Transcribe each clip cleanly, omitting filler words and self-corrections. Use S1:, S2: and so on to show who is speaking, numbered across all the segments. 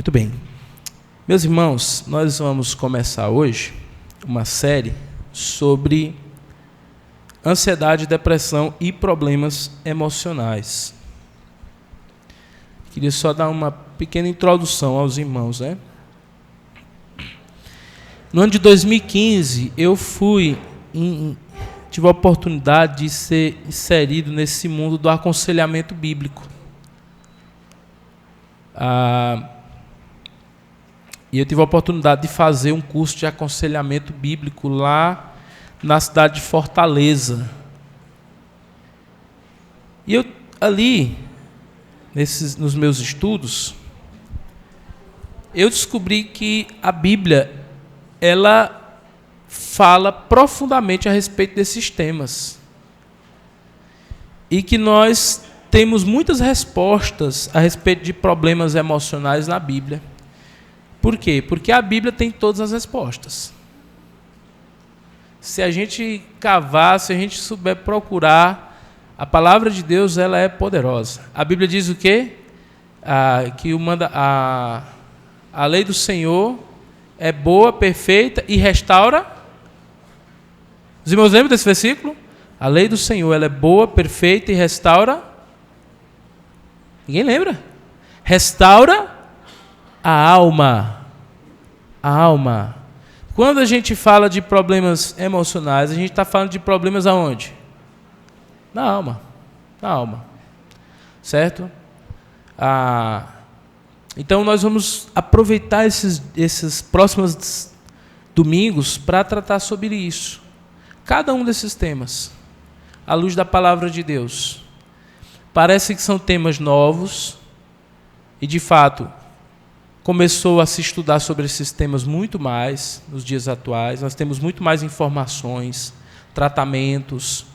S1: Muito bem. Meus irmãos, nós vamos começar hoje uma série sobre ansiedade, depressão e problemas emocionais. Queria só dar uma pequena introdução aos irmãos, né? No ano de 2015, eu tive a oportunidade de ser inserido nesse mundo do aconselhamento bíblico. E eu tive a oportunidade de fazer um curso de aconselhamento bíblico lá na cidade de Fortaleza. E eu ali, nos meus estudos, eu descobri que a Bíblia, ela fala profundamente a respeito desses temas. E que nós temos muitas respostas a respeito de problemas emocionais na Bíblia. Por quê? Porque a Bíblia tem todas as respostas. Se a gente cavar, se a gente souber procurar, a palavra de Deus, ela é poderosa. A Bíblia diz o quê? A lei do Senhor é boa, perfeita e restaura. Os irmãos lembram desse versículo? A lei do Senhor, ela é boa, perfeita e restaura. Ninguém lembra? Restaura a alma. A alma. Quando a gente fala de problemas emocionais, a gente está falando de problemas aonde? Na alma. Na alma. Certo? Então nós vamos aproveitar esses próximos domingos para tratar sobre isso. Cada um desses temas, à luz da palavra de Deus. Parece que são temas novos e, de fato, começou a se estudar sobre esses temas muito mais nos dias atuais. Nós temos muito mais informações, tratamentos.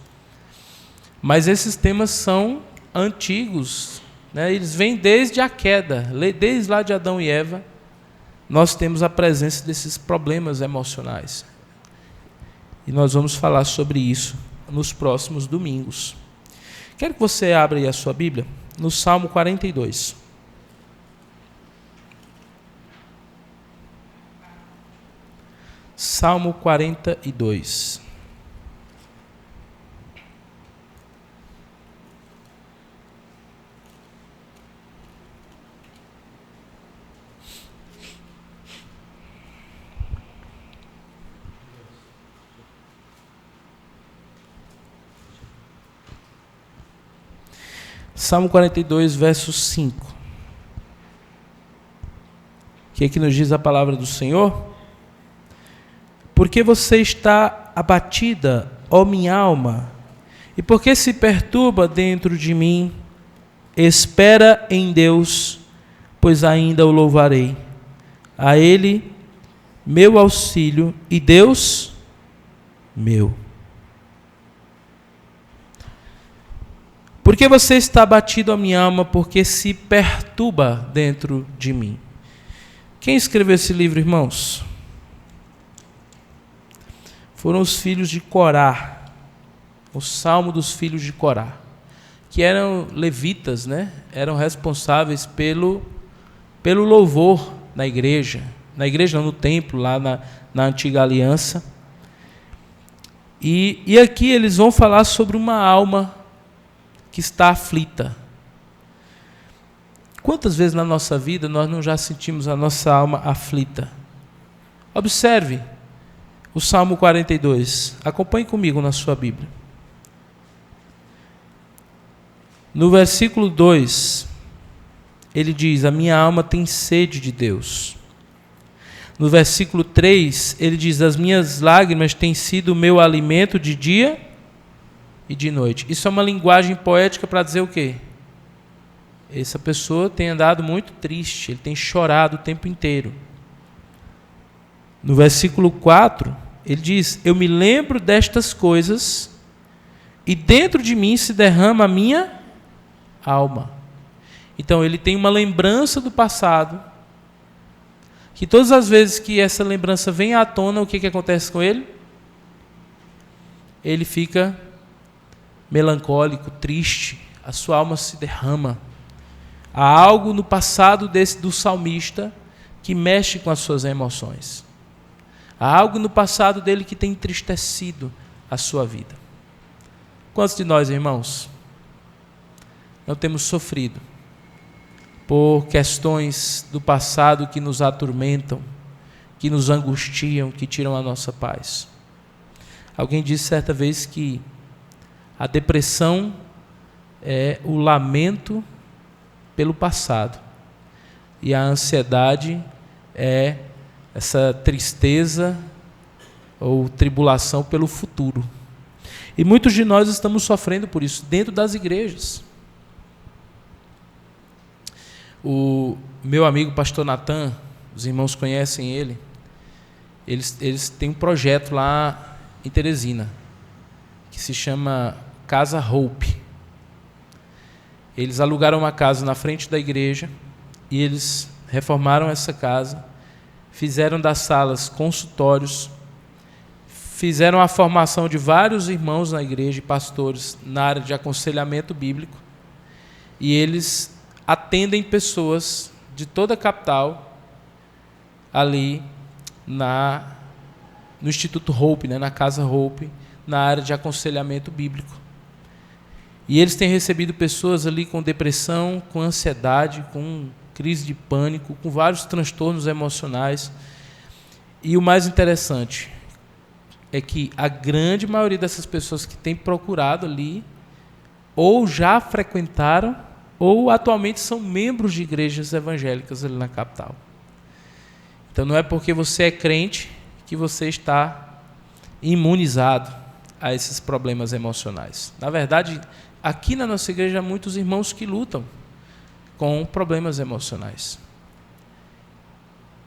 S1: Mas esses temas são antigos, né? Eles vêm desde a queda, desde lá de Adão e Eva. Nós temos a presença desses problemas emocionais. E nós vamos falar sobre isso nos próximos domingos. Quero que você abra aí a sua Bíblia no Salmo 42. Salmo 42. Salmo 42, verso 5. O que é que nos diz a palavra do Senhor? Porque você está abatida, ó minha alma, e porque se perturba dentro de mim, espera em Deus, pois ainda o louvarei. A Ele, meu auxílio, e Deus, meu. Porque você está abatido, ó minha alma, porque se perturba dentro de mim. Quem escreveu esse livro, irmãos? Foram os filhos de Corá, o Salmo dos filhos de Corá, que eram levitas, né? Eram responsáveis pelo louvor na igreja não, no templo, lá na antiga aliança. E aqui eles vão falar sobre uma alma que está aflita. Quantas vezes na nossa vida nós não já sentimos a nossa alma aflita? Observe o Salmo 42. Acompanhe comigo na sua Bíblia. No versículo 2, ele diz: a minha alma tem sede de Deus. No versículo 3, ele diz: as minhas lágrimas têm sido o meu alimento de dia e de noite. Isso é uma linguagem poética para dizer o quê? Essa pessoa tem andado muito triste, ele tem chorado o tempo inteiro. No versículo 4, ele diz: eu me lembro destas coisas e dentro de mim se derrama a minha alma. Então ele tem uma lembrança do passado, que todas as vezes que essa lembrança vem à tona, o que acontece com ele? Ele fica melancólico, triste, a sua alma se derrama. Há algo no passado do salmista que mexe com as suas emoções. Há algo no passado dele que tem entristecido a sua vida. Quantos de nós, irmãos, não temos sofrido por questões do passado que nos atormentam, que nos angustiam, que tiram a nossa paz? Alguém disse certa vez que a depressão é o lamento pelo passado e a ansiedade é essa tristeza ou tribulação pelo futuro. E muitos de nós estamos sofrendo por isso dentro das igrejas. O meu amigo pastor Natan, os irmãos conhecem ele, eles têm um projeto lá em Teresina, que se chama Casa Hope. Eles alugaram uma casa na frente da igreja e eles reformaram essa casa, fizeram das salas consultórios, fizeram a formação de vários irmãos na igreja e pastores na área de aconselhamento bíblico, e eles atendem pessoas de toda a capital ali no Instituto Hope, na Casa Hope, na área de aconselhamento bíblico. E eles têm recebido pessoas ali com depressão, com ansiedade, com crise de pânico, com vários transtornos emocionais. E o mais interessante é que a grande maioria dessas pessoas que têm procurado ali, ou já frequentaram, ou atualmente são membros de igrejas evangélicas ali na capital. Então não é porque você é crente que você está imunizado a esses problemas emocionais. Na verdade, aqui na nossa igreja há muitos irmãos que lutam com problemas emocionais.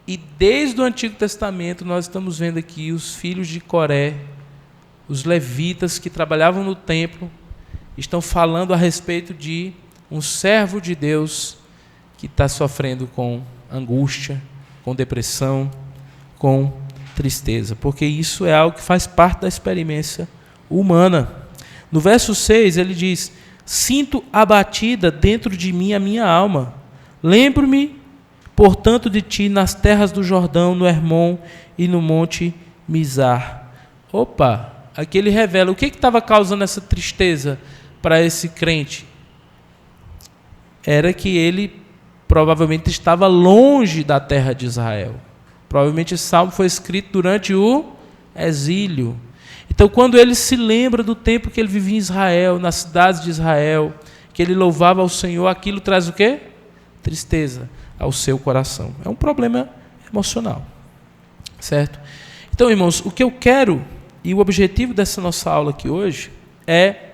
S1: E desde o Antigo Testamento nós estamos vendo aqui os filhos de Coré, os levitas que trabalhavam no templo, estão falando a respeito de um servo de Deus que está sofrendo com angústia, com depressão, com tristeza, porque isso é algo que faz parte da experiência humana. No verso 6 ele diz: sinto abatida dentro de mim a minha alma, lembro-me, portanto, de ti nas terras do Jordão, no Hermon e no monte Mizar. Opa, aqui ele revela o que estava causando essa tristeza para esse crente. Era que ele provavelmente estava longe da terra de Israel. Provavelmente esse salmo foi escrito durante o exílio. Então, quando ele se lembra do tempo que ele vivia em Israel, nas cidades de Israel, que ele louvava ao Senhor, aquilo traz o quê? Tristeza ao seu coração. É um problema emocional. Certo? Então, irmãos, o que eu quero, e o objetivo dessa nossa aula aqui hoje, é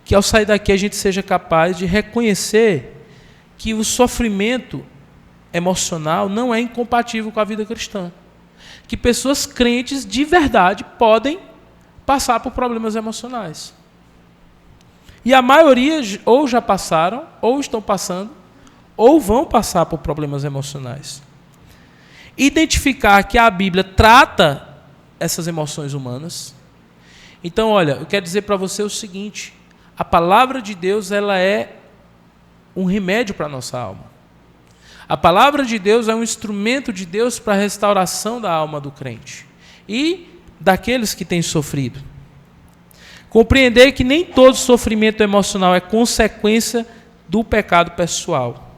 S1: que ao sair daqui a gente seja capaz de reconhecer que o sofrimento emocional não é incompatível com a vida cristã. Que pessoas crentes de verdade podem passar por problemas emocionais. E a maioria ou já passaram, ou estão passando, ou vão passar por problemas emocionais. Identificar que a Bíblia trata essas emoções humanas. Então, olha, eu quero dizer para você o seguinte: a palavra de Deus, ela é um remédio para a nossa alma. A palavra de Deus é um instrumento de Deus para a restauração da alma do crente e daqueles que têm sofrido. Compreender que nem todo sofrimento emocional é consequência do pecado pessoal.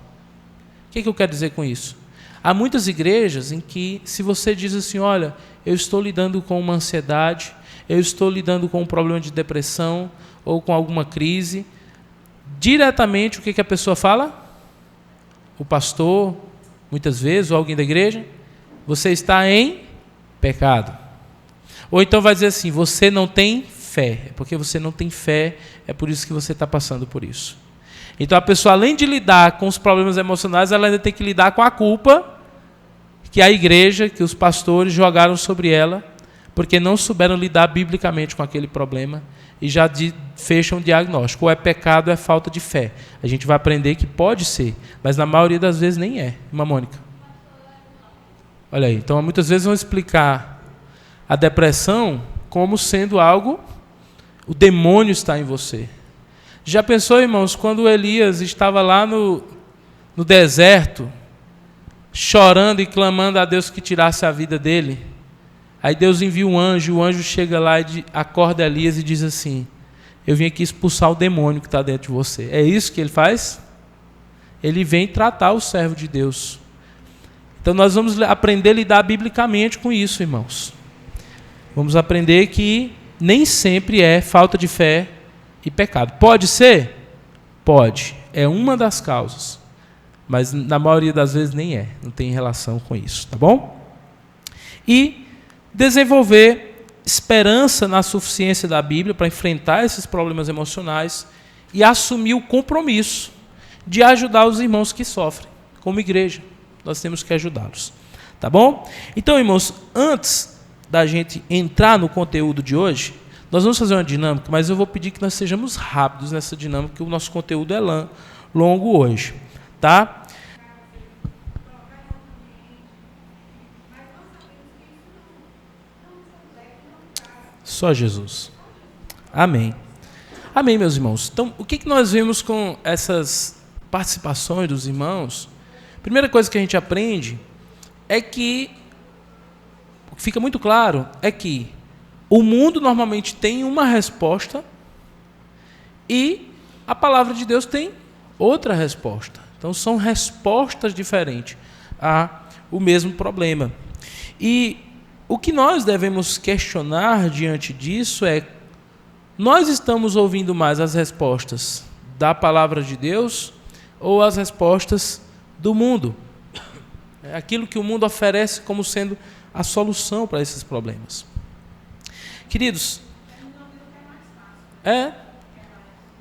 S1: O que eu quero dizer com isso? Há muitas igrejas em que, se você diz assim: olha, eu estou lidando com uma ansiedade, eu estou lidando com um problema de depressão ou com alguma crise, diretamente o que a pessoa fala? O pastor, muitas vezes, ou alguém da igreja: você está em pecado. Ou então vai dizer assim: você não tem fé. É porque você não tem fé, é por isso que você está passando por isso. Então a pessoa, além de lidar com os problemas emocionais, ela ainda tem que lidar com a culpa que a igreja, que os pastores jogaram sobre ela, porque não souberam lidar biblicamente com aquele problema e já fecham um diagnóstico. Ou é pecado ou é falta de fé. A gente vai aprender que pode ser, mas na maioria das vezes nem é. Irmã Mônica. Olha aí, então muitas vezes vão explicar a depressão como sendo algo, o demônio está em você. Já pensou, irmãos, quando Elias estava lá no deserto, chorando e clamando a Deus que tirasse a vida dele. Aí Deus envia um anjo, o anjo chega lá e acorda Elias e diz assim: eu vim aqui expulsar o demônio que está dentro de você. É isso que ele faz? Ele vem tratar o servo de Deus. Então nós vamos aprender a lidar biblicamente com isso, irmãos. Vamos aprender que nem sempre é falta de fé e pecado. Pode ser? Pode. É uma das causas. Mas na maioria das vezes nem é. Não tem relação com isso, tá bom? E desenvolver esperança na suficiência da Bíblia para enfrentar esses problemas emocionais e assumir o compromisso de ajudar os irmãos que sofrem. Como igreja, nós temos que ajudá-los. Tá bom? Então, irmãos, antes da gente entrar no conteúdo de hoje, nós vamos fazer uma dinâmica, mas eu vou pedir que nós sejamos rápidos nessa dinâmica, porque o nosso conteúdo é longo hoje. Tá? Só Jesus. Amém. Amém, meus irmãos. Então, o que nós vemos com essas participações dos irmãos? A primeira coisa que a gente aprende é que, o que fica muito claro é que o mundo normalmente tem uma resposta e a palavra de Deus tem outra resposta. Então, são respostas diferentes ao mesmo problema. E o que nós devemos questionar diante disso é: nós estamos ouvindo mais as respostas da palavra de Deus ou as respostas do mundo? É aquilo que o mundo oferece como sendo a solução para esses problemas. Queridos,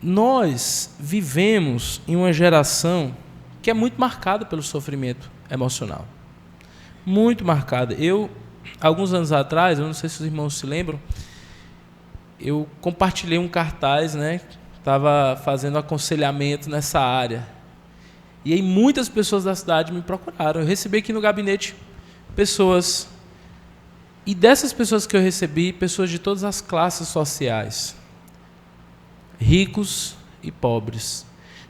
S1: nós vivemos em uma geração que é muito marcada pelo sofrimento emocional. Muito marcada. Alguns anos atrás, eu não sei se os irmãos se lembram, eu compartilhei um cartaz, né? Estava fazendo aconselhamento nessa área. E aí muitas pessoas da cidade me procuraram. Eu recebi aqui no gabinete pessoas. E dessas pessoas que eu recebi, pessoas de todas as classes sociais. Ricos e pobres.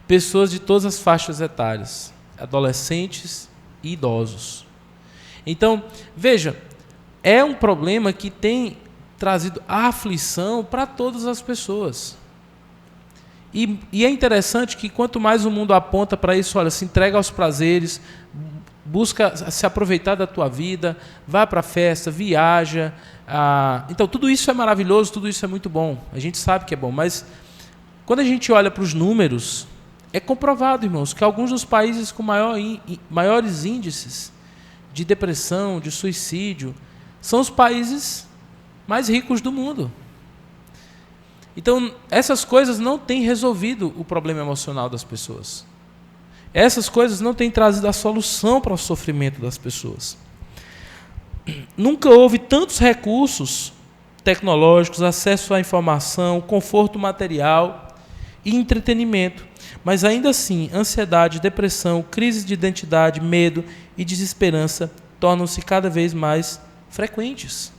S1: Pessoas de todas as faixas etárias. Adolescentes e idosos. Então, veja, é um problema que tem trazido aflição para todas as pessoas. E é interessante que quanto mais o mundo aponta para isso, olha, se entrega aos prazeres, busca se aproveitar da tua vida, vai para a festa, viaja. Então, tudo isso é maravilhoso, tudo isso é muito bom. A gente sabe que é bom, mas quando a gente olha para os números, é comprovado, irmãos, que alguns dos países com maiores índices de depressão, de suicídio, são os países mais ricos do mundo. Então, essas coisas não têm resolvido o problema emocional das pessoas. Essas coisas não têm trazido a solução para o sofrimento das pessoas. Nunca houve tantos recursos tecnológicos, acesso à informação, conforto material e entretenimento. Mas ainda assim, ansiedade, depressão, crise de identidade, medo e desesperança tornam-se cada vez mais frequentes.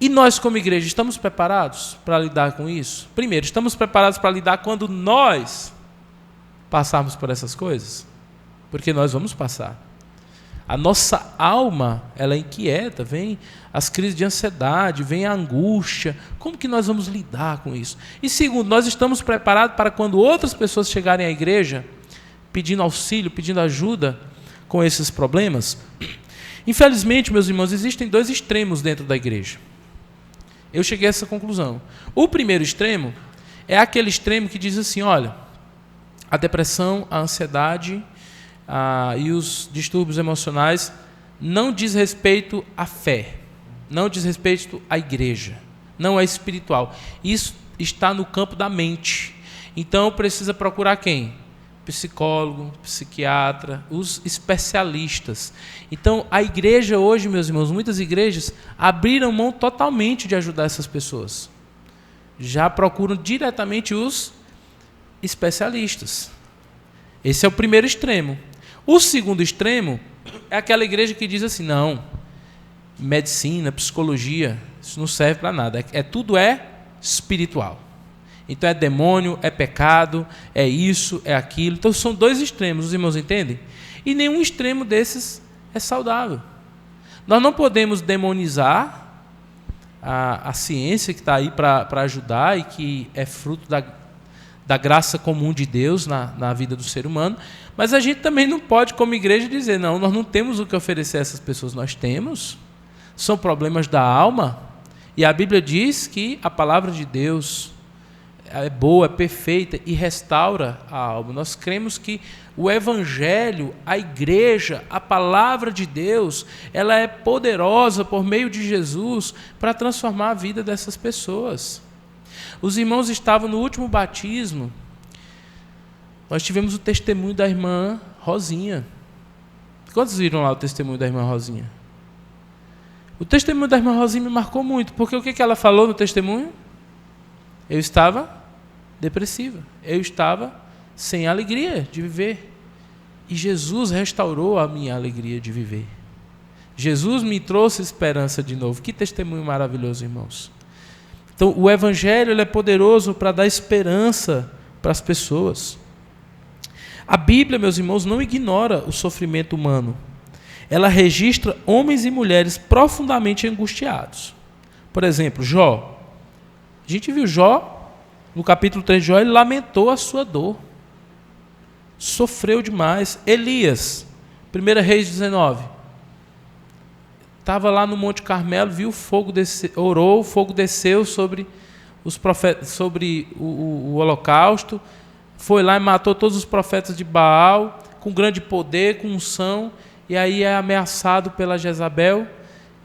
S1: E nós, como igreja, estamos preparados para lidar com isso? Primeiro, estamos preparados para lidar quando nós passarmos por essas coisas? Porque nós vamos passar. A nossa alma, ela é inquieta, vem as crises de ansiedade, vem a angústia. Como que nós vamos lidar com isso? E segundo, nós estamos preparados para quando outras pessoas chegarem à igreja pedindo auxílio, pedindo ajuda com esses problemas? Infelizmente, meus irmãos, existem dois extremos dentro da igreja. Eu cheguei a essa conclusão. O primeiro extremo é aquele extremo que diz assim, olha, a depressão, a ansiedade e os distúrbios emocionais não diz respeito à fé, não diz respeito à igreja, não é espiritual. Isso está no campo da mente. Então precisa procurar quem? Psicólogo, psiquiatra, os especialistas. Então, a igreja hoje, meus irmãos, muitas igrejas abriram mão totalmente de ajudar essas pessoas. Já procuram diretamente os especialistas. Esse é o primeiro extremo. O segundo extremo é aquela igreja que diz assim, não, medicina, psicologia, isso não serve para nada. Tudo é espiritual. Então é demônio, é pecado, é isso, é aquilo. Então são dois extremos, os irmãos entendem? E nenhum extremo desses é saudável. Nós não podemos demonizar a ciência que está aí para ajudar e que é fruto da graça comum de Deus na vida do ser humano, mas a gente também não pode, como igreja, dizer, não, nós não temos o que oferecer a essas pessoas. Nós temos, são problemas da alma, e a Bíblia diz que a palavra de Deus é boa, é perfeita e restaura a alma. Nós cremos que o Evangelho, a igreja, a palavra de Deus, ela é poderosa por meio de Jesus para transformar a vida dessas pessoas. Os irmãos estavam no último batismo. Nós tivemos o testemunho da irmã Rosinha. Quantos viram lá o testemunho da irmã Rosinha? O testemunho da irmã Rosinha me marcou muito, porque o que ela falou no testemunho? Eu estava depressiva, eu estava sem alegria de viver. E Jesus restaurou a minha alegria de viver. Jesus me trouxe esperança de novo. Que testemunho maravilhoso, irmãos. Então, o Evangelho ele é poderoso para dar esperança para as pessoas. A Bíblia, meus irmãos, não ignora o sofrimento humano. Ela registra homens e mulheres profundamente angustiados. Por exemplo, Jó. A gente viu Jó, no capítulo 3 de Jó, ele lamentou a sua dor. Sofreu demais. Elias, 1 Reis 19. Estava lá no Monte Carmelo, viu o fogo descer, orou, o fogo desceu sobre os profetas, sobre o holocausto, foi lá e matou todos os profetas de Baal, com grande poder, com unção, e aí é ameaçado pela Jezabel,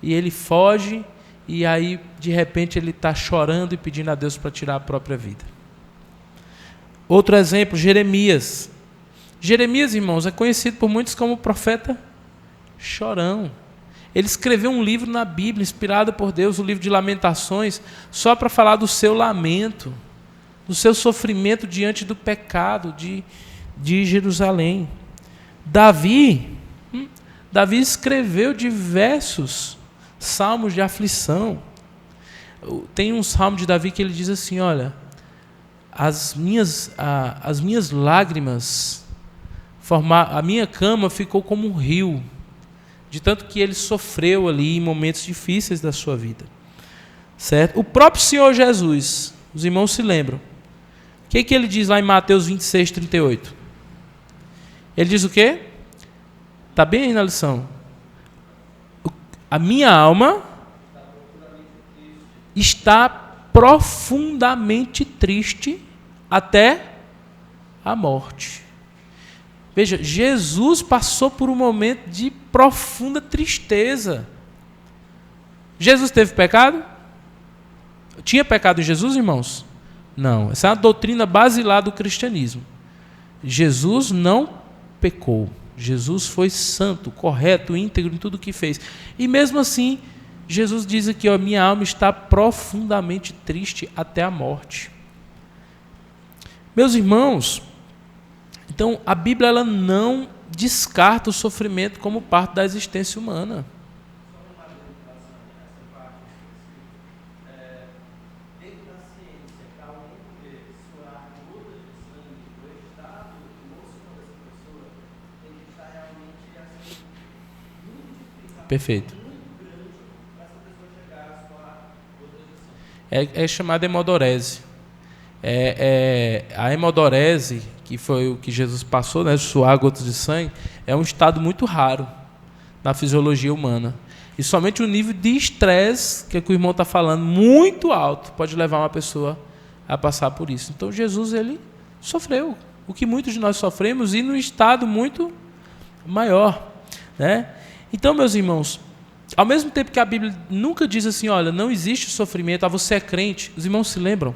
S1: e ele foge, e aí de repente ele está chorando e pedindo a Deus para tirar a própria vida. Outro exemplo, Jeremias. Jeremias, irmãos, é conhecido por muitos como o profeta chorão. Ele escreveu um livro na Bíblia, inspirado por Deus, o livro de Lamentações, só para falar do seu lamento, do seu sofrimento diante do pecado de Jerusalém. Davi escreveu diversos salmos de aflição. Tem um salmo de Davi que ele diz assim, olha, as minhas lágrimas, a minha cama ficou como um rio, de tanto que ele sofreu ali em momentos difíceis da sua vida. Certo? O próprio Senhor Jesus, os irmãos se lembram, o que ele diz lá em Mateus 26, 38? Ele diz o quê? Está bem aí na lição. A minha alma está profundamente triste até a morte. Veja, Jesus passou por um momento de profunda tristeza. Jesus teve pecado? Tinha pecado em Jesus, irmãos? Não. Essa é uma doutrina basilar do cristianismo. Jesus não pecou. Jesus foi santo, correto, íntegro em tudo o que fez. E mesmo assim, Jesus diz aqui, ó, minha alma está profundamente triste até a morte. Meus irmãos, então a Bíblia ela não descarta o sofrimento como parte da existência humana. Perfeito. É chamada hemodorese. A hemodorese, que foi o que Jesus passou, né, suar gotas de sangue, é um estado muito raro na fisiologia humana. E somente o nível de estresse, que o irmão está falando, muito alto, pode levar uma pessoa a passar por isso. Então Jesus ele sofreu o que muitos de nós sofremos e num estado muito maior, né? Então, meus irmãos, ao mesmo tempo que a Bíblia nunca diz assim, olha, não existe sofrimento, você é crente. Os irmãos se lembram?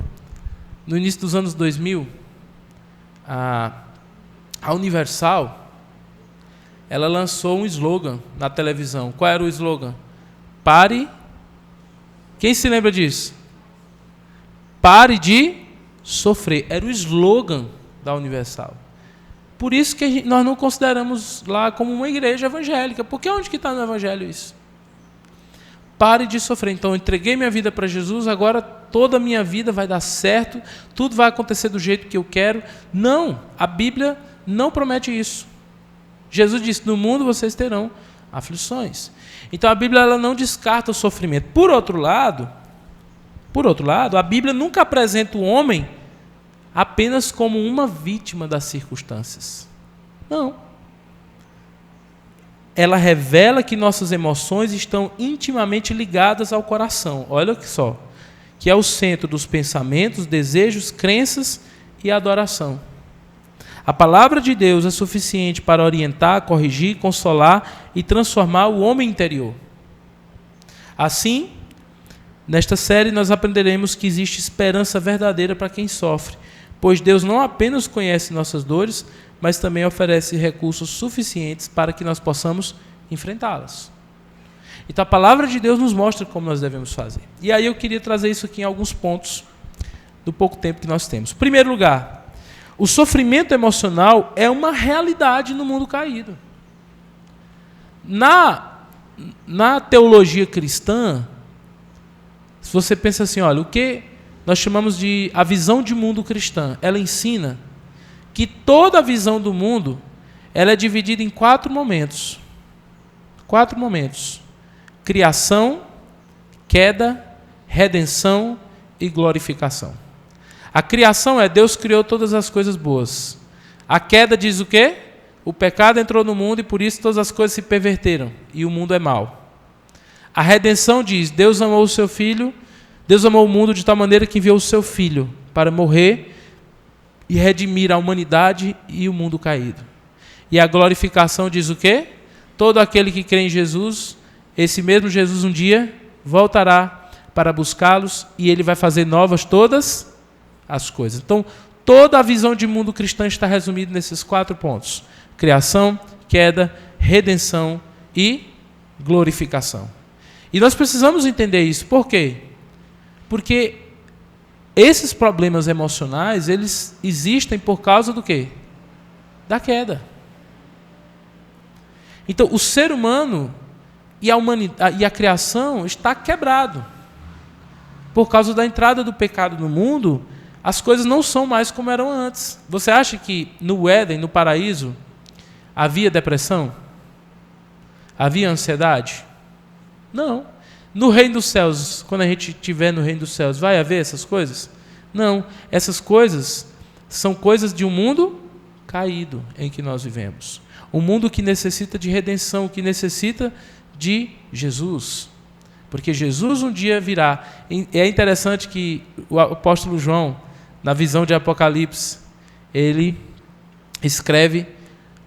S1: No início dos anos 2000, a Universal, ela lançou um slogan na televisão. Qual era o slogan? Pare. Quem se lembra disso? Pare de sofrer. Era o slogan da Universal. Por isso que nós não consideramos lá como uma igreja evangélica. Porque onde que está no Evangelho isso? Pare de sofrer. Então, eu entreguei minha vida para Jesus, agora toda a minha vida vai dar certo, tudo vai acontecer do jeito que eu quero. Não, a Bíblia não promete isso. Jesus disse, no mundo vocês terão aflições. Então, a Bíblia ela não descarta o sofrimento. Por outro lado, a Bíblia nunca apresenta o homem apenas como uma vítima das circunstâncias. Não. Ela revela que nossas emoções estão intimamente ligadas ao coração. Olha só. Que é o centro dos pensamentos, desejos, crenças e adoração. A palavra de Deus é suficiente para orientar, corrigir, consolar e transformar o homem interior. Assim, nesta série nós aprenderemos que existe esperança verdadeira para quem sofre, pois Deus não apenas conhece nossas dores, mas também oferece recursos suficientes para que nós possamos enfrentá-las. Então a palavra de Deus nos mostra como nós devemos fazer. E aí eu queria trazer isso aqui em alguns pontos do pouco tempo que nós temos. Em primeiro lugar, o sofrimento emocional é uma realidade no mundo caído. Na teologia cristã, se você pensa assim, olha, o que nós chamamos de a visão de mundo cristã, ela ensina que toda a visão do mundo ela é dividida em 4 momentos. 4 momentos. Criação, queda, redenção e glorificação. A criação é Deus criou todas as coisas boas. A queda diz o quê? O pecado entrou no mundo e por isso todas as coisas se perverteram e o mundo é mau. A redenção diz Deus amou o seu filho, Deus amou o mundo de tal maneira que enviou o seu filho para morrer e redimir a humanidade e o mundo caído. E a glorificação diz o quê? Todo aquele que crê em Jesus, esse mesmo Jesus um dia voltará para buscá-los e ele vai fazer novas todas as coisas. Então, toda a visão de mundo cristã está resumida nesses 4 pontos. Criação, queda, redenção e glorificação. E nós precisamos entender isso. Por quê? Porque esses problemas emocionais, eles existem por causa do quê? Da queda. Então, o ser humano e a criação está quebrado. Por causa da entrada do pecado no mundo, as coisas não são mais como eram antes. Você acha que no Éden, no paraíso, havia depressão? Havia ansiedade? Não. No reino dos céus, quando a gente estiver no reino dos céus, vai haver essas coisas? Não. Essas coisas são coisas de um mundo caído em que nós vivemos. Um mundo que necessita de redenção, que necessita de Jesus. Porque Jesus um dia virá. É interessante que o apóstolo João, na visão de Apocalipse, ele escreve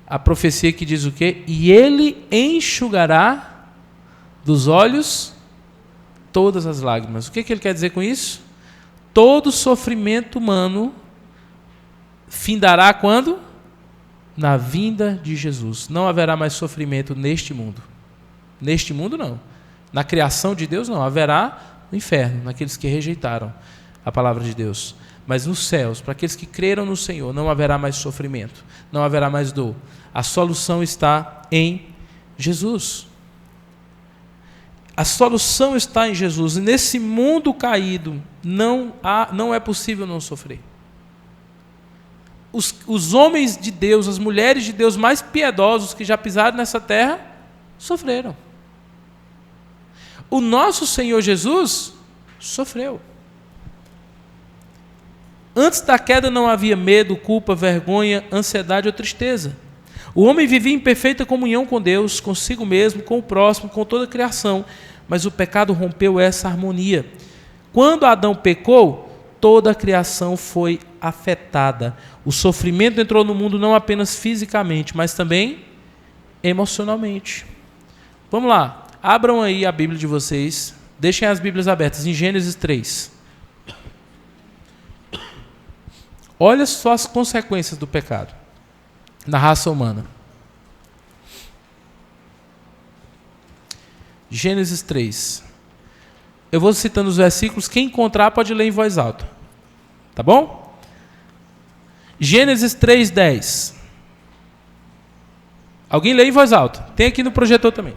S1: a profecia que diz o quê? E ele enxugará dos olhos todas as lágrimas. O que ele quer dizer com isso? Todo sofrimento humano findará quando? Na vinda de Jesus. Não haverá mais sofrimento neste mundo. Neste mundo não. Na criação de Deus não. Haverá no inferno, naqueles que rejeitaram a palavra de Deus. Mas nos céus, para aqueles que creram no Senhor, não haverá mais sofrimento. Não haverá mais dor. A solução está em Jesus. A solução está em Jesus. E nesse mundo caído, não é possível não sofrer. Os homens de Deus, as mulheres de Deus mais piedosos que já pisaram nessa terra, sofreram. O nosso Senhor Jesus sofreu. Antes da queda não havia medo, culpa, vergonha, ansiedade ou tristeza. O homem vivia em perfeita comunhão com Deus, consigo mesmo, com o próximo, com toda a criação. Mas o pecado rompeu essa harmonia. Quando Adão pecou, toda a criação foi afetada. O sofrimento entrou no mundo não apenas fisicamente, mas também emocionalmente. Vamos lá, abram aí a Bíblia de vocês, deixem as Bíblias abertas em Gênesis 3. Olha só as consequências do pecado na raça humana. Gênesis 3. Eu vou citando os versículos, quem encontrar pode ler em voz alta. Tá bom? Gênesis 3:10. Alguém lê em voz alta. Tem aqui no projetor também.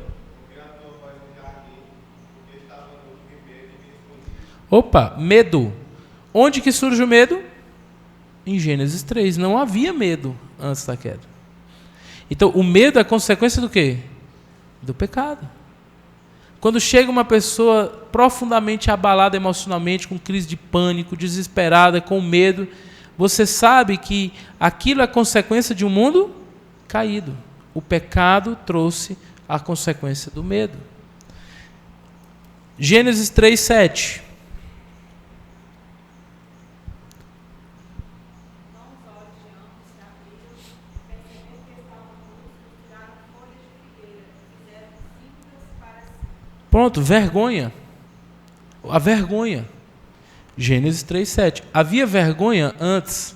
S1: Opa, medo. Onde que surge o medo? Em Gênesis 3. Não havia medo antes da queda. Então, o medo é consequência do quê? Do pecado. Quando chega uma pessoa profundamente abalada emocionalmente, com crise de pânico, desesperada, com medo, você sabe que aquilo é consequência de um mundo caído. O pecado trouxe a consequência do medo. Gênesis 3, 7. Pronto, vergonha. A vergonha. Gênesis 3, 7. Havia vergonha antes?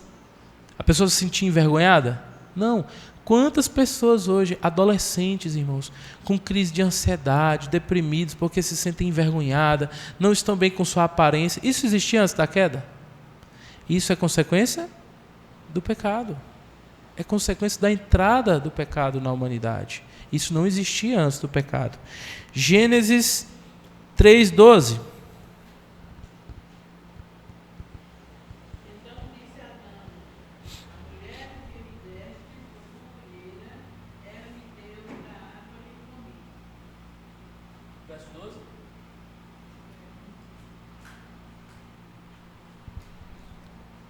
S1: A pessoa se sentia envergonhada? Não. Quantas pessoas hoje, adolescentes, irmãos, com crise de ansiedade, deprimidos, porque se sentem envergonhadas, não estão bem com sua aparência. Isso existia antes da queda? Isso é consequência do pecado. É consequência da entrada do pecado na humanidade. Isso não existia antes do pecado. Gênesis 3, 12.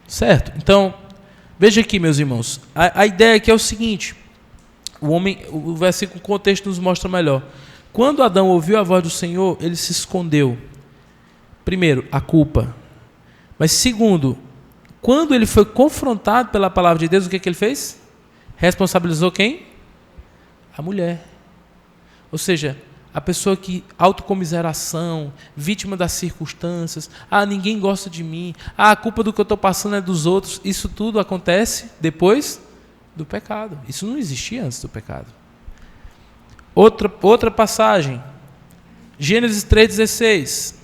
S1: Certo? Então, veja aqui, meus irmãos. A ideia aqui é o seguinte. O versículo, o contexto nos mostra melhor. Quando Adão ouviu a voz do Senhor, ele se escondeu. Primeiro, a culpa. Mas segundo, quando ele foi confrontado pela palavra de Deus, o que ele fez? Responsabilizou quem? A mulher. Ou seja, a pessoa que autocomiseração, vítima das circunstâncias, ninguém gosta de mim, a culpa do que eu estou passando é dos outros, isso tudo acontece depois do pecado. Isso não existia antes do pecado. Outra passagem, Gênesis 3,16.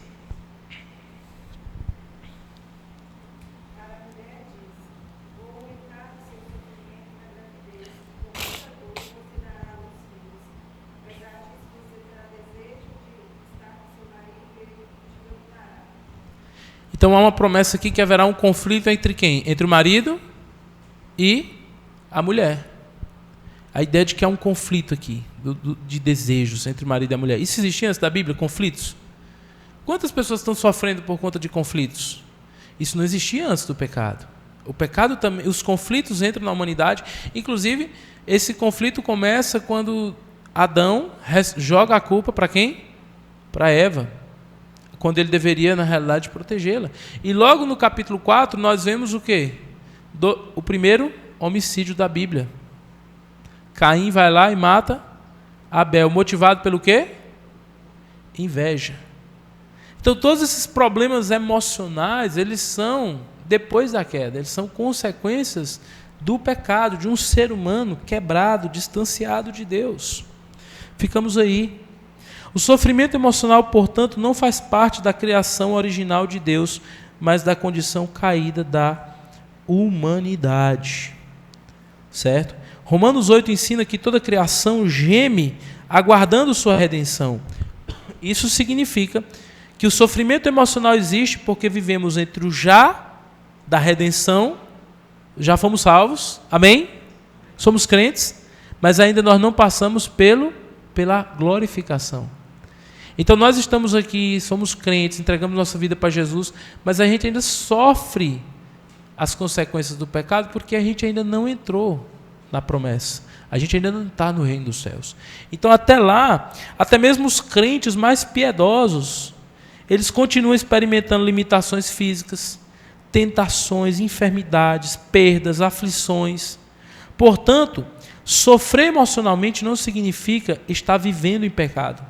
S1: Então há uma promessa aqui que haverá um conflito entre quem? Entre o marido e a mulher. A ideia de que há um conflito aqui, de desejos entre o marido e a mulher. Isso existia antes da Bíblia, conflitos? Quantas pessoas estão sofrendo por conta de conflitos? Isso não existia antes do pecado. O pecado também, os conflitos entram na humanidade. Inclusive, esse conflito começa quando Adão joga a culpa para quem? Para Eva. Quando ele deveria, na realidade, protegê-la. E logo no capítulo 4, nós vemos o quê? O primeiro homicídio da Bíblia. Caim vai lá e mata Abel. Motivado pelo quê? Inveja. Então, todos esses problemas emocionais, eles são, depois da queda, eles são consequências do pecado, de um ser humano quebrado, distanciado de Deus. Ficamos aí. O sofrimento emocional, portanto, não faz parte da criação original de Deus, mas da condição caída da humanidade. Certo? Romanos 8 ensina que toda criação geme aguardando sua redenção. Isso significa que o sofrimento emocional existe porque vivemos entre o já da redenção, já fomos salvos, amém? Somos crentes, mas ainda nós não passamos pela glorificação. Então nós estamos aqui, somos crentes, entregamos nossa vida para Jesus, mas a gente ainda sofre as consequências do pecado porque a gente ainda não entrou na promessa. A gente ainda não está no reino dos céus. Então até lá, até mesmo os crentes mais piedosos, eles continuam experimentando limitações físicas, tentações, enfermidades, perdas, aflições. Portanto, sofrer emocionalmente não significa estar vivendo em pecado.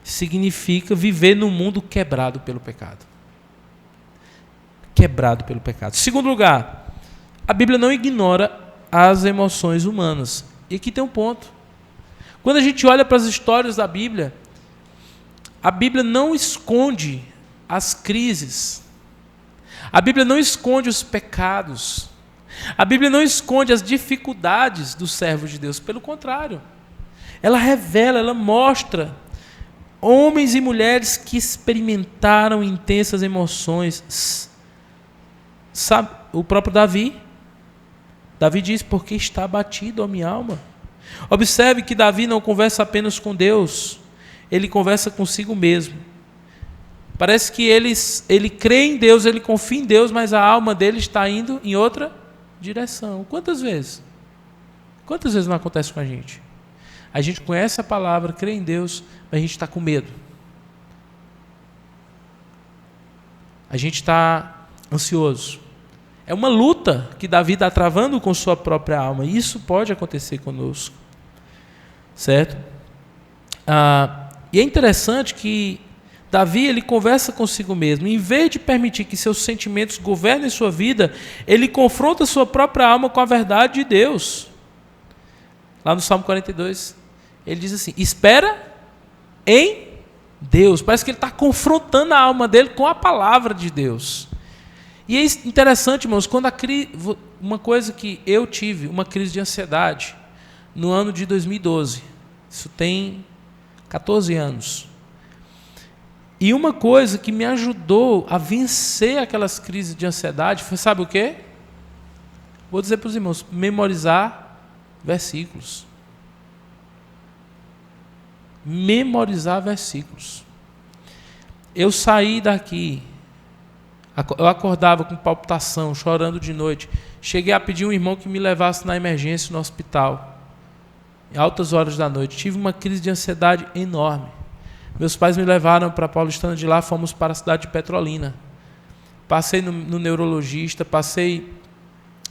S1: Significa viver num mundo quebrado pelo pecado. Quebrado pelo pecado. Segundo lugar, a Bíblia não ignora as emoções humanas. E aqui tem um ponto. Quando a gente olha para as histórias da Bíblia, a Bíblia não esconde as crises. A Bíblia não esconde os pecados. A Bíblia não esconde as dificuldades dos servos de Deus. Pelo contrário, ela revela, ela mostra Homens e mulheres que experimentaram intensas emoções. Sabe, o próprio Davi diz, porque está abatido a minha alma. Observe que Davi não conversa apenas com Deus, ele conversa consigo mesmo. Parece que ele crê em Deus, ele confia em Deus, mas a alma dele está indo em outra direção. Quantas vezes? Quantas vezes não acontece com a gente? A gente conhece a palavra, crê em Deus, mas a gente está com medo. A gente está ansioso. É uma luta que Davi está travando com sua própria alma. E isso pode acontecer conosco. Certo? E é interessante que Davi, ele conversa consigo mesmo. Em vez de permitir que seus sentimentos governem sua vida, ele confronta sua própria alma com a verdade de Deus. Lá no Salmo 42, ele diz assim, espera em Deus. Parece que ele está confrontando a alma dele com a palavra de Deus. E é interessante, irmãos, quando uma coisa que eu tive, uma crise de ansiedade, no ano de 2012. Isso tem 14 anos. E uma coisa que me ajudou a vencer aquelas crises de ansiedade foi, sabe o quê? Vou dizer para os irmãos, memorizar versículos. Memorizar versículos. Eu saí daqui, eu acordava com palpitação, chorando de noite. Cheguei a pedir um irmão que me levasse na emergência no hospital, em altas horas da noite. Tive uma crise de ansiedade enorme. Meus pais me levaram para Paulistana, de lá fomos para a cidade de Petrolina. Passei no neurologista, passei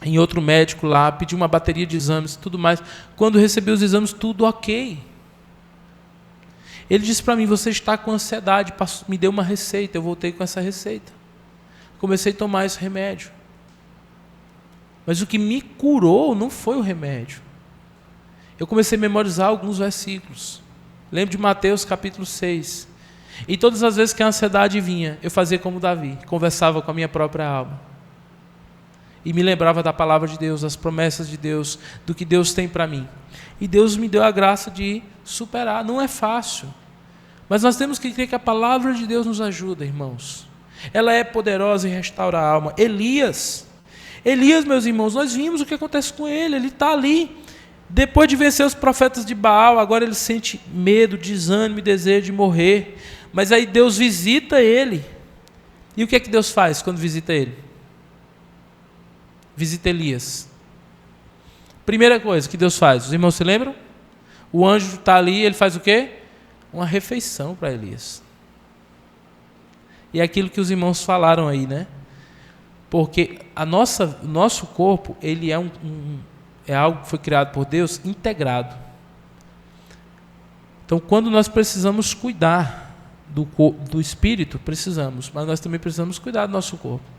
S1: em outro médico lá, pedi uma bateria de exames e tudo mais. Quando recebi os exames, tudo ok. Ele disse para mim, você está com ansiedade, me deu uma receita, eu voltei com essa receita. Comecei a tomar esse remédio. Mas o que me curou não foi o remédio. Eu comecei a memorizar alguns versículos. Lembro de Mateus capítulo 6. E todas as vezes que a ansiedade vinha, eu fazia como Davi, conversava com a minha própria alma. E me lembrava da palavra de Deus, das promessas de Deus, do que Deus tem para mim. E Deus me deu a graça de superar. Não é fácil. Mas nós temos que crer que a palavra de Deus nos ajuda, irmãos. Ela é poderosa e restaura a alma. Elias, meus irmãos, nós vimos o que acontece com ele. Ele está ali. Depois de vencer os profetas de Baal, agora ele sente medo, desânimo e desejo de morrer. Mas aí Deus visita ele. E o que é que Deus faz quando visita ele? Visita Elias. Primeira coisa que Deus faz, os irmãos se lembram? O anjo está ali, ele faz o quê? Uma refeição para Elias. E é aquilo que os irmãos falaram aí, né? Porque nosso corpo, ele é algo que foi criado por Deus integrado. Então, quando nós precisamos cuidar do espírito, precisamos, mas nós também precisamos cuidar do nosso corpo.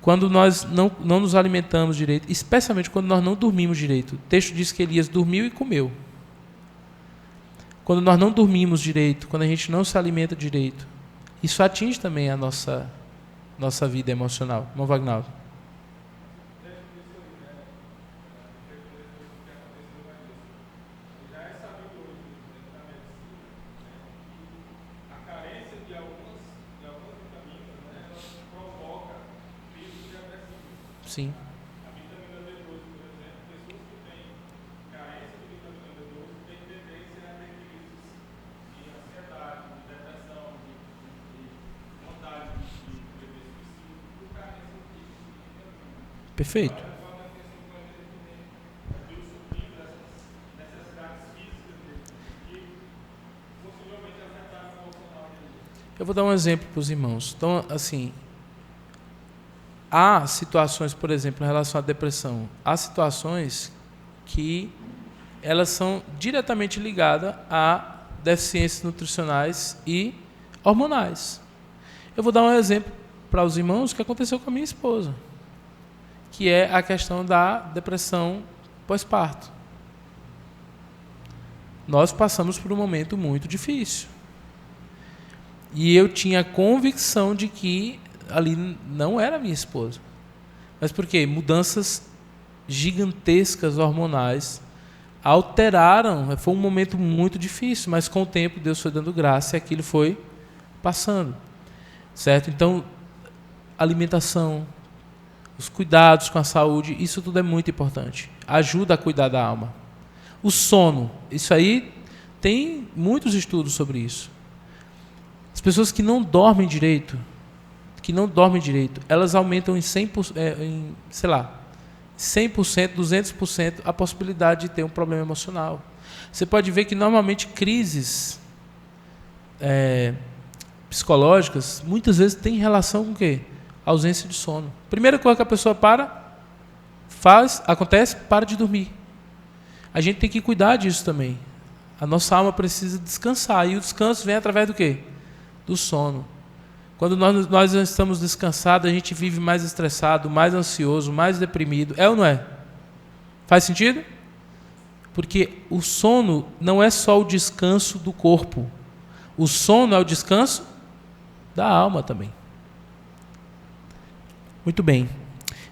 S1: Quando nós não nos alimentamos direito, especialmente quando nós não dormimos direito. O texto diz que Elias dormiu e comeu. Quando nós não dormimos direito, quando a gente não se alimenta direito, isso atinge também a nossa vida emocional. Irmão Wagnaldo. Sim. A vitamina B12, por exemplo, pessoas que têm carência de vitamina B12 têm tendência a ter crises de ansiedade, de depressão, de vontade de beber suicídio, por carência de vitamina. Perfeito. Eu vou dar um exemplo para os irmãos. Então, assim, há situações, por exemplo, em relação à depressão, há situações que elas são diretamente ligadas a deficiências nutricionais e hormonais. Eu vou dar um exemplo para os irmãos que aconteceu com a minha esposa, que é a questão da depressão pós-parto. Nós passamos por um momento muito difícil. E eu tinha a convicção de que ali não era minha esposa. Mas por quê? Mudanças gigantescas hormonais alteraram. Foi um momento muito difícil, mas com o tempo Deus foi dando graça e aquilo foi passando. Certo? Então, alimentação, os cuidados com a saúde, isso tudo é muito importante. Ajuda a cuidar da alma. O sono, isso aí tem muitos estudos sobre isso. As pessoas que não dormem direito, elas aumentam em 100%, 100%, 200% a possibilidade de ter um problema emocional. Você pode ver que normalmente crises psicológicas muitas vezes têm relação com o quê? Ausência de sono. Primeira coisa que a pessoa acontece, para de dormir. A gente tem que cuidar disso também. A nossa alma precisa descansar. E o descanso vem através do quê? Do sono. Quando nós estamos descansados, a gente vive mais estressado, mais ansioso, mais deprimido. É ou não é? Faz sentido? Porque o sono não é só o descanso do corpo. O sono é o descanso da alma também. Muito bem.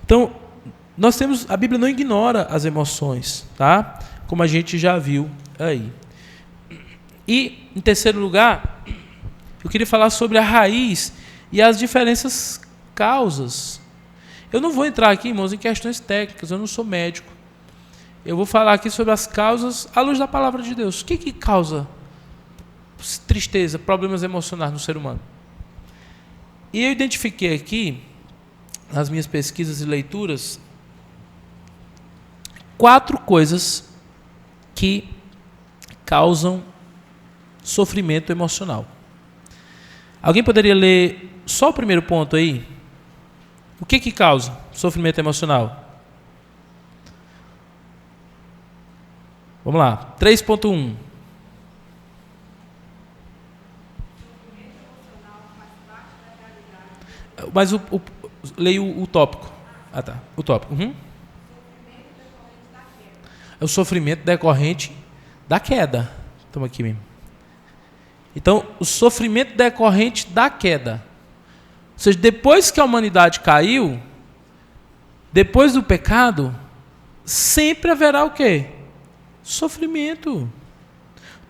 S1: Então, a Bíblia não ignora as emoções, tá? Como a gente já viu aí. E, em terceiro lugar, eu queria falar sobre a raiz e as diferentes causas. Eu não vou entrar aqui, irmãos, em questões técnicas, eu não sou médico. Eu vou falar aqui sobre as causas à luz da palavra de Deus. O que causa tristeza, problemas emocionais no ser humano? E eu identifiquei aqui, nas minhas pesquisas e leituras, 4 coisas que causam sofrimento emocional. Alguém poderia ler só o primeiro ponto aí? O que causa sofrimento emocional? Vamos lá, 3.1. Mas leio o tópico. Ah, tá. O tópico. Uhum. É o sofrimento decorrente da queda. Estamos aqui mesmo. Então, o sofrimento decorrente da queda. Ou seja, depois que a humanidade caiu, depois do pecado, sempre haverá o quê? Sofrimento.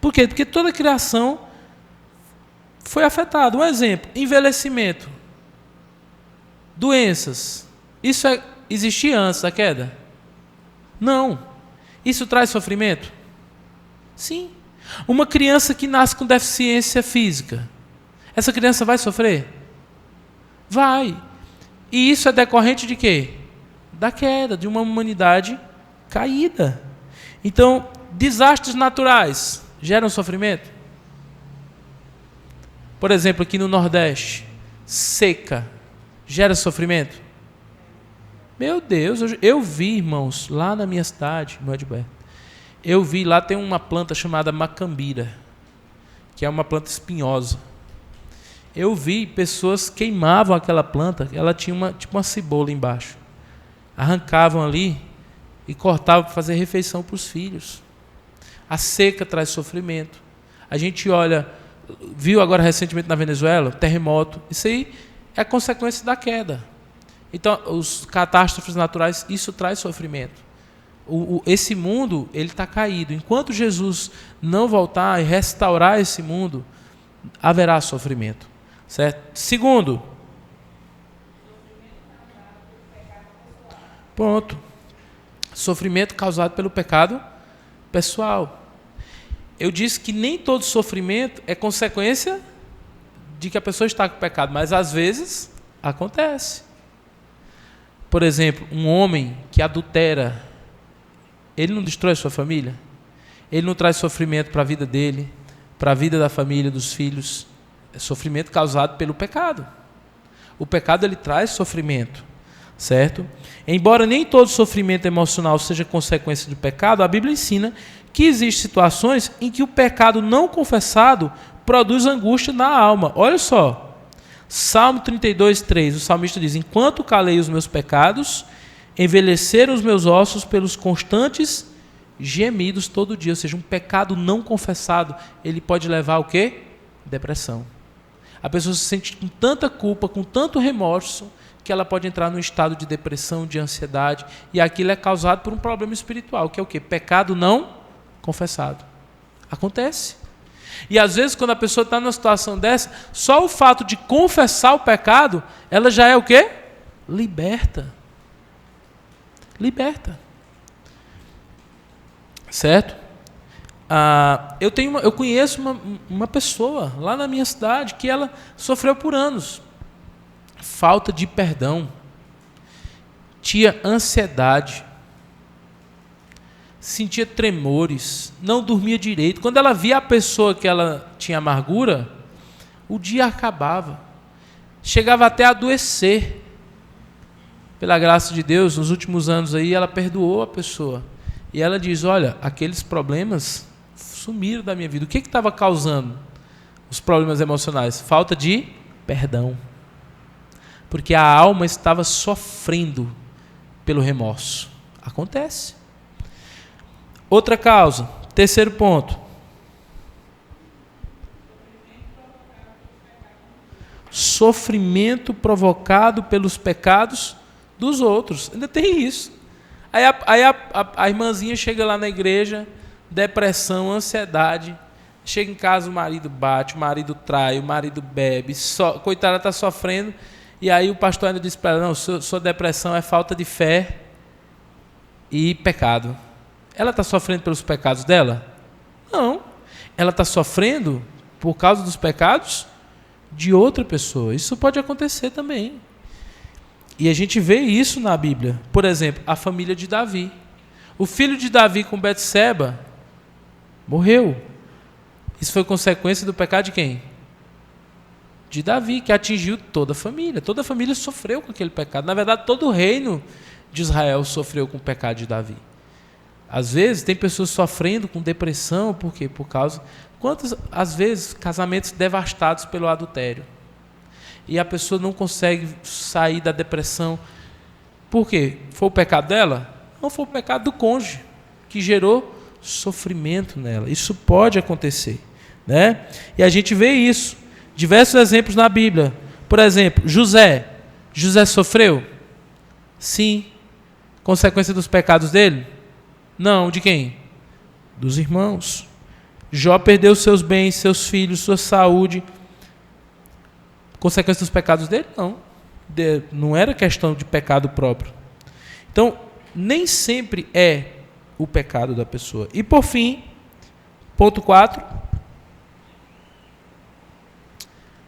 S1: Por quê? Porque toda a criação foi afetada. Um exemplo, envelhecimento. Doenças. Isso existia antes da queda? Não. Isso traz sofrimento? Sim. Uma criança que nasce com deficiência física, essa criança vai sofrer? Vai. E isso é decorrente de quê? Da queda, de uma humanidade caída. Então, desastres naturais geram sofrimento? Por exemplo, aqui no Nordeste, seca, gera sofrimento? Meu Deus, eu vi, irmãos, lá na minha cidade, no Edberto, eu vi lá tem uma planta chamada macambira, que é uma planta espinhosa. Eu vi pessoas queimavam aquela planta, ela tinha uma cebola embaixo. Arrancavam ali e cortavam para fazer refeição para os filhos. A seca traz sofrimento. A gente viu agora recentemente na Venezuela, terremoto. Isso aí é consequência da queda. Então, os catástrofes naturais, isso traz sofrimento. Esse mundo, ele está caído. Enquanto Jesus não voltar e restaurar esse mundo, haverá sofrimento. Certo? Segundo. Ponto. Sofrimento causado pelo pecado pessoal. Eu disse que nem todo sofrimento é consequência de que a pessoa está com pecado, mas às vezes acontece. Por exemplo, um homem que adultera, ele não destrói sua família? Ele não traz sofrimento para a vida dele, para a vida da família, dos filhos? É sofrimento causado pelo pecado. O pecado, ele traz sofrimento, certo? Embora nem todo sofrimento emocional seja consequência do pecado, a Bíblia ensina que existem situações em que o pecado não confessado produz angústia na alma. Olha só. Salmo 32, 3, o salmista diz: enquanto calei os meus pecados, envelheceram os meus ossos pelos constantes gemidos todo dia. Ou seja, um pecado não confessado, ele pode levar ao quê? Depressão. A pessoa se sente com tanta culpa, com tanto remorso, que ela pode entrar num estado de depressão, de ansiedade, e aquilo é causado por um problema espiritual, que é o quê? Pecado não confessado. Acontece. E às vezes, quando a pessoa está numa situação dessa, só o fato de confessar o pecado, ela já é o quê? Liberta. Liberta. Certo? Eu conheço uma pessoa lá na minha cidade que ela sofreu por anos falta de perdão, tinha ansiedade, sentia tremores, não dormia direito. Quando ela via a pessoa que ela tinha amargura, o dia acabava, chegava até a adoecer. Pela graça de Deus, nos últimos anos aí, ela perdoou a pessoa. E ela diz, olha, aqueles problemas sumiram da minha vida. O que estava causando os problemas emocionais? Falta de perdão. Porque a alma estava sofrendo pelo remorso. Acontece. Outra causa, terceiro ponto. Sofrimento provocado pelos pecados dos outros. Ainda tem isso. Aí a irmãzinha chega lá na igreja, depressão, ansiedade, chega em casa, o marido bate, o marido trai, o marido bebe, coitada, está sofrendo, e aí o pastor ainda diz para ela, não, sua depressão é falta de fé e pecado. Ela está sofrendo pelos pecados dela? Não. Ela está sofrendo por causa dos pecados de outra pessoa. Isso pode acontecer também. E a gente vê isso na Bíblia. Por exemplo, a família de Davi. O filho de Davi com Betseba morreu. Isso foi consequência do pecado de quem? De Davi, que atingiu toda a família. Toda a família sofreu com aquele pecado. Na verdade, todo o reino de Israel sofreu com o pecado de Davi. Às vezes, tem pessoas sofrendo com depressão. Por quê? Por causa... Quantas, às vezes, casamentos devastados pelo adultério. E a pessoa não consegue sair da depressão. Por quê? Foi o pecado dela? Não, foi o pecado do cônjuge, que gerou sofrimento nela. Isso pode acontecer, né? E a gente vê isso. Diversos exemplos na Bíblia. Por exemplo, José. José sofreu? Sim. Consequência dos pecados dele? Não. De quem? Dos irmãos. Jó perdeu seus bens, seus filhos, sua saúde. Consequência dos pecados dele? Não. Não era questão de pecado próprio. Então, nem sempre é o pecado da pessoa. E por fim, ponto 4.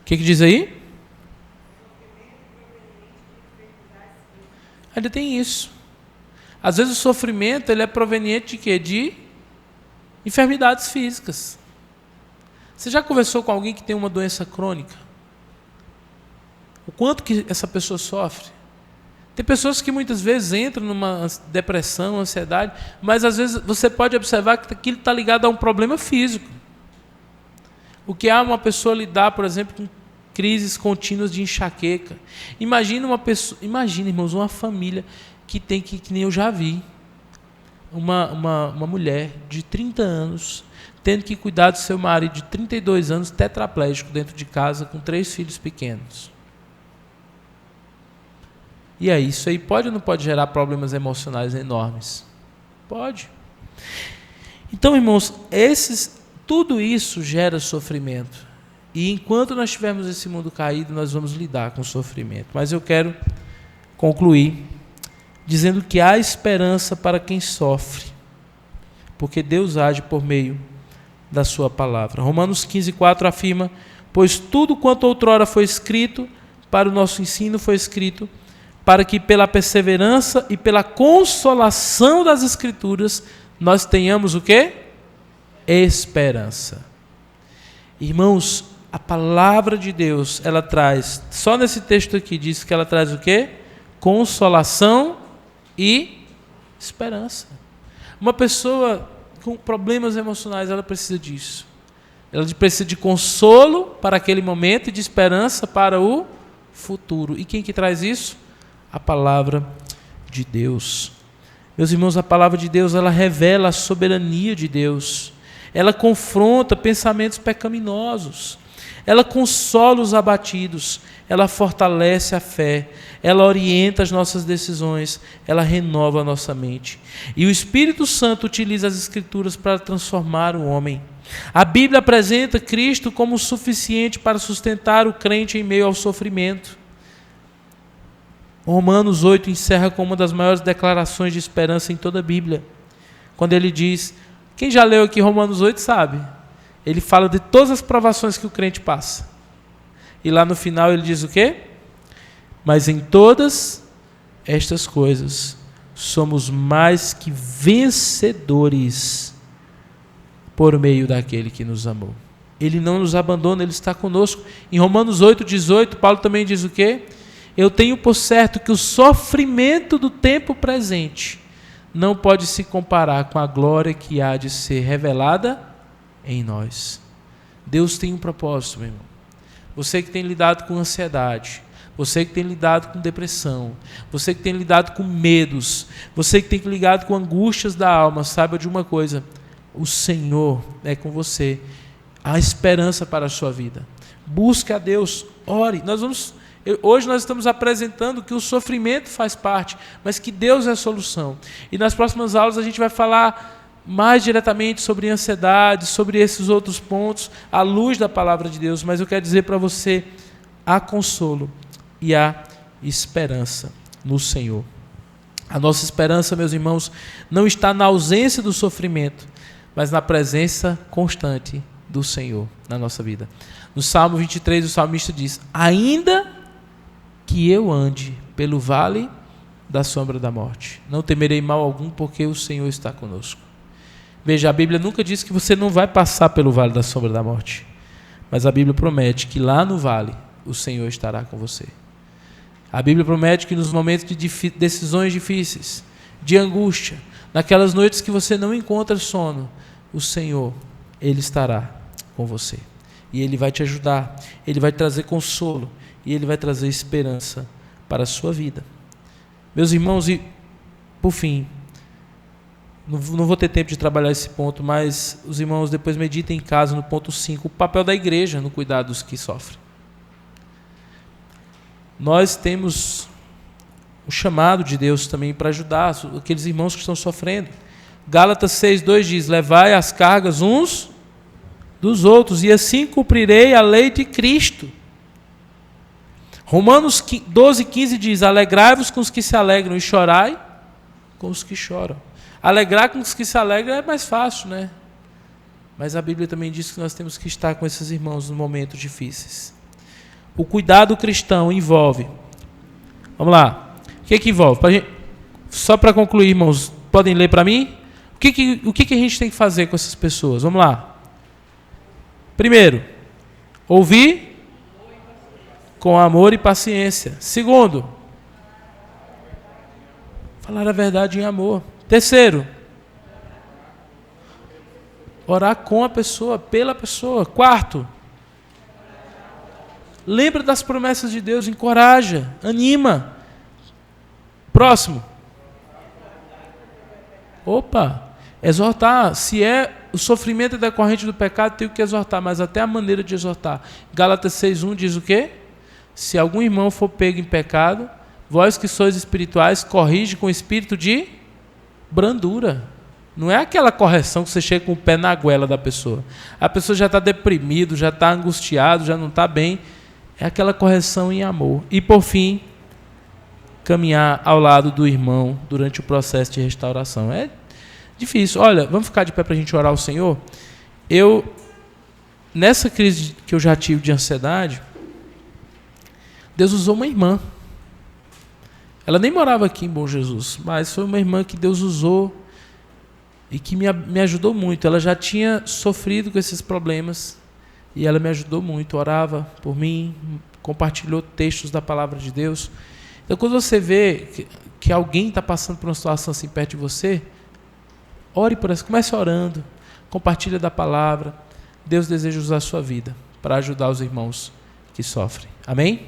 S1: O que diz aí? Ainda tem isso. Às vezes o sofrimento ele é proveniente de quê? De enfermidades físicas. Você já conversou com alguém que tem uma doença crônica? O quanto que essa pessoa sofre? Tem pessoas que muitas vezes entram numa depressão, ansiedade, mas às vezes você pode observar que aquilo está ligado a um problema físico. O que há uma pessoa lidar, por exemplo, com crises contínuas de enxaqueca. Imagina, irmãos, uma família que tem que nem eu já vi, uma mulher de 30 anos, tendo que cuidar do seu marido de 32 anos, tetraplégico, dentro de casa, com 3 filhos pequenos. E aí, isso aí pode ou não pode gerar problemas emocionais enormes? Pode. Então, irmãos, tudo isso gera sofrimento. E enquanto nós tivermos esse mundo caído, nós vamos lidar com o sofrimento. Mas eu quero concluir dizendo que há esperança para quem sofre, porque Deus age por meio da sua palavra. Romanos 15:4 afirma, pois tudo quanto outrora foi escrito, para o nosso ensino foi escrito, para que pela perseverança e pela consolação das Escrituras, nós tenhamos o quê? Esperança. Irmãos, a palavra de Deus, ela traz, só nesse texto aqui diz que ela traz o quê? Consolação e esperança. Uma pessoa com problemas emocionais, ela precisa disso. Ela precisa de consolo para aquele momento e de esperança para o futuro. E quem que traz isso? A palavra de Deus. Meus irmãos, a palavra de Deus, ela revela a soberania de Deus. Ela confronta pensamentos pecaminosos. Ela consola os abatidos, ela fortalece a fé, ela orienta as nossas decisões, ela renova a nossa mente. E o Espírito Santo utiliza as Escrituras para transformar o homem. A Bíblia apresenta Cristo como suficiente para sustentar o crente em meio ao sofrimento. Romanos 8 encerra com uma das maiores declarações de esperança em toda a Bíblia. Quando ele diz, quem já leu aqui Romanos 8 sabe, ele fala de todas as provações que o crente passa. E lá no final ele diz o quê? Mas em todas estas coisas somos mais que vencedores por meio daquele que nos amou. Ele não nos abandona, ele está conosco. Em Romanos 8:18, Paulo também diz o quê? Eu tenho por certo que o sofrimento do tempo presente não pode se comparar com a glória que há de ser revelada em nós. Deus tem um propósito, meu irmão. Você que tem lidado com ansiedade, você que tem lidado com depressão, você que tem lidado com medos, você que tem lidado com angústias da alma, saiba de uma coisa, o Senhor é com você. Há esperança para a sua vida. Busque a Deus, ore. Hoje nós estamos apresentando que o sofrimento faz parte, mas que Deus é a solução. E nas próximas aulas a gente vai falar mais diretamente sobre ansiedade, sobre esses outros pontos, à luz da palavra de Deus. Mas eu quero dizer para você, há consolo e há esperança no Senhor. A nossa esperança, meus irmãos, não está na ausência do sofrimento, mas na presença constante do Senhor na nossa vida. No Salmo 23, o salmista diz, ainda que eu ande pelo vale da sombra da morte, não temerei mal algum, porque o Senhor está conosco. Veja, a Bíblia nunca diz que você não vai passar pelo vale da sombra da morte, mas a Bíblia promete que lá no vale o Senhor estará com você. A Bíblia promete que nos momentos de decisões difíceis, de angústia, naquelas noites que você não encontra sono, o Senhor, Ele estará com você. E Ele vai te ajudar, Ele vai trazer consolo, e Ele vai trazer esperança para a sua vida. Meus irmãos, e por fim, não vou ter tempo de trabalhar esse ponto, mas os irmãos depois meditem em casa no ponto 5, o papel da igreja no cuidado dos que sofrem. Nós temos o chamado de Deus também para ajudar aqueles irmãos que estão sofrendo. Gálatas 6:2 diz, levai as cargas uns dos outros, e assim cumprirei a lei de Cristo. Romanos 12:15 diz, alegrai-vos com os que se alegram e chorai com os que choram. Alegrar com os que se alegram é mais fácil, né? Mas a Bíblia também diz que nós temos que estar com esses irmãos nos momentos difíceis. O cuidado cristão envolve, vamos lá, o que envolve? Só para concluir, irmãos, podem ler para mim? O que a gente tem que fazer com essas pessoas? Vamos lá. Primeiro, ouvir com amor e paciência. Segundo, falar a verdade em amor. Terceiro, orar com a pessoa, pela pessoa. Quarto, lembra das promessas de Deus, encoraja, anima. Próximo. Exortar. Se o sofrimento é decorrente do pecado, tem que exortar, mas até a maneira de exortar. Gálatas 6:1 diz o quê? Se algum irmão for pego em pecado, vós que sois espirituais, corrige com espírito de brandura. Não é aquela correção que você chega com o pé na goela da pessoa. A pessoa já está deprimido, já está angustiado, já não está bem. É aquela correção em amor. E por fim, caminhar ao lado do irmão durante o processo de restauração. É difícil. Olha, vamos ficar de pé para a gente orar ao Senhor? Nessa crise que eu já tive de ansiedade, Deus usou uma irmã. Ela nem morava aqui em Bom Jesus, mas foi uma irmã que Deus usou e que me ajudou muito. Ela já tinha sofrido com esses problemas e ela me ajudou muito, orava por mim, compartilhou textos da palavra de Deus. Então, quando você vê que alguém está passando por uma situação assim perto de você, ore por essa, comece orando, compartilha da palavra. Deus deseja usar a sua vida para ajudar os irmãos que sofrem. Amém?